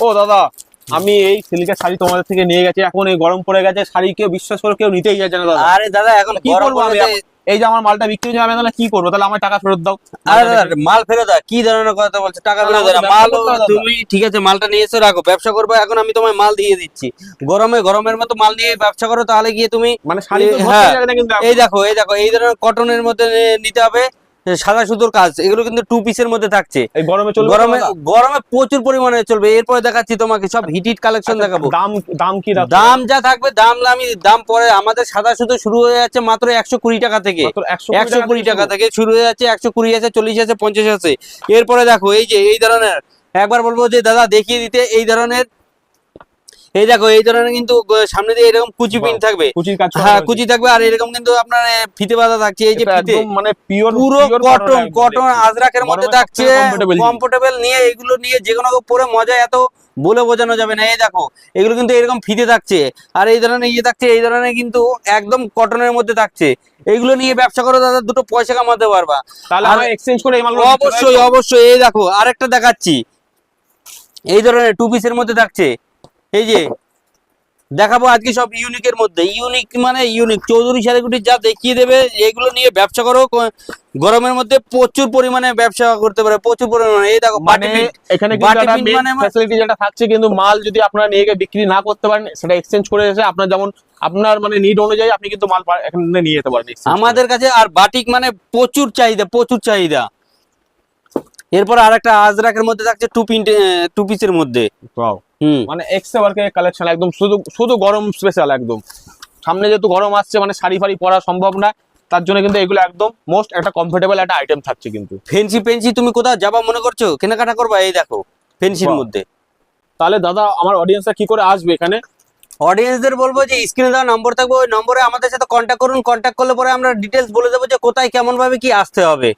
ও দাদা, আমি এই সিল্কের শাড়ি তোমাদের থেকে নিয়ে গেছি, এখন এই গরম পড়ে গেছে, শাড়ি কেউ বিশ্বাস করে কেউ নিতেই যাচ্ছে না দাদা। আরে দাদা এখন কি গরম করবো আমি পড়েছে। এখন? এই যে আমার মালটা বিক্রি হয়ে যাবে, তাহলে কি করবো? তাহলে আমার টাকা ফেরত দাও। আরে দাদা মাল ফেরত দাও, কি ধরনের কথা বলছো? টাকা তাহলে ফেরত দাও, আমাকে মাল ব্যবসা করতে হবে দাদা। তুমি ঠিক আছে মালটা নিয়ে এসে রাখো, ব্যবসা করবো। এখন আমি তোমায় মাল দিয়ে দিচ্ছি, গরমের মতো মাল নিয়ে ব্যবসা করো, তাহলে গিয়ে তুমি মানে শাড়ি তো ধরতে হ্যাঁ যাবে না কিন্তু এই এখন। দেখো এই ধরনের কটনের মধ্যে নিতে হবে, সাদা সুতোর কাজ, এগুলো কিন্তু 2 পিসের মধ্যে থাকছে। এই গরমে চলবে তো গরমে দাদা? গরমে প্রচুর পরিমাণে চলবে। এরপরে দেখাচ্ছি তোমাকে সব হিট কালেকশন আচ্ছা, দেখাবো। দাম দাম কি রাখছো? দাম যা থাকবে, দাম পরে। আমাদের সাদা সুতো শুরু হয়ে যাচ্ছে মাত্র 120 টাকা থেকে, মাত্র 120 120 টাকা শুরু? থেকে শুরু হয়ে যাচ্ছে। 120 আছে, 40 আছে, 50 আছে। এরপরে দেখো এই যে এই ধরনের, একবার বলবো যে দাদা দেখিয়ে দিতে, এই ধরনের, এই দেখো এই ধরনের কিন্তু সামনে দিয়ে এরকম কুচি পিন থাকবে। কুচির কাজ করা হ্যাঁ রয়েছে। কুচি থাকবে, আর এরকম কিন্তু আপনার ফিতে বাঁধা থাকছে, এই যে এটা ফিতে একদম মানে পিওর পুরো কটন, কটন আজরাকের মধ্যে গরমে থাকছে, সবথেকে comfortable জিনিস। কমফোর্টেবল। নিয়ে এগুলো নিয়ে যে কোনো পরে মজা এত বলে বোঝানো যাবে না। এই দেখো এগুলো কিন্তু এরকম ফিতে থাকছে, আর এই ধরনের ইয়ে থাকছে, এই ধরনের কিন্তু একদম কটনের মধ্যে থাকছে। এইগুলো নিয়ে ব্যবসা করো দাদা, দুটো পয়সা কামাতে পারবা। তাহলে আর আমরা এক্সচেঞ্জ করে এই মালগুলো দিতে পারি অবশ্যই তো? অবশ্যই, এই দেখো আরেকটা দেখাচ্ছি, এই ধরনের 2 পিসের মধ্যে থাকছে। এই যে দেখাবো আজকে সব ইউনিকের মধ্যে, ইউনিক মানে ইউনিক। চৌধুরী শাড়িগুটি যা দেখিয়ে দেবে, এগুলো নিয়ে ব্যবসা করো। গরমের মধ্যে প্রচুর পরিমাণে ব্যবসা করতে পারে, প্রচুর পরিমাণে। এই দেখো মানে বাটি প্রিন্ট, এখানে কিন্তু বাটি একটা প্রিন্ট মেন মানে ফ্যাসিলিটি যেটা থাকছে, কিন্তু মাল যদি আপনারা নিয়ে গিয়ে বিক্রি না করতে পারেন, সেটা এক্সচেঞ্জ করে এসে আপনার যেমন আপনার মানে নিড অনুযায়ী আপনি কিন্তু মাল এখানে নিয়ে যেতে পারেন exchange করে। আমাদের কাছে। আর বাটিক মানে প্রচুর চাহিদা, প্রচুর চাহিদা। এরপর আরেকটা আজরাকের মধ্যে থাকছে 2 পিসের মধ্যে। Wow! হুম মানে এক্সট্রা ওয়ার্কের কালেকশন, একদম শুধু শুধু গরম স্পেশাল একদম। সামনে যেহেতু গরম আসছে, মানে শাড়ি ফাড়ি পরা সম্ভব না, তার জন্য কিন্তু এগুলো একদম মোস্ট একটা কমফোর্টেবল একটা আইটেম থাকছে কিন্তু। ফেন্সি ফেন্সি তুমি কোথাও যাবা মনে করছো, কেনাকাটা করবা, এই দেখো ফেন্সির Wow! মধ্যে। তাহলে দাদা আমার অডিয়েন্সরা কি করে আসবে এখানে? অডিয়েন্সদের বলবো যে স্ক্রিনে দেওয়া নম্বর থাকবে, ওই নম্বরে আমাদের সাথে কন্ট্যাক্ট করুন। কন্ট্যাক্ট করলে পরে আমরা ডিটেলস বলে দেবো যে কোথায় কেমন ভাবে কি আসতে হবে।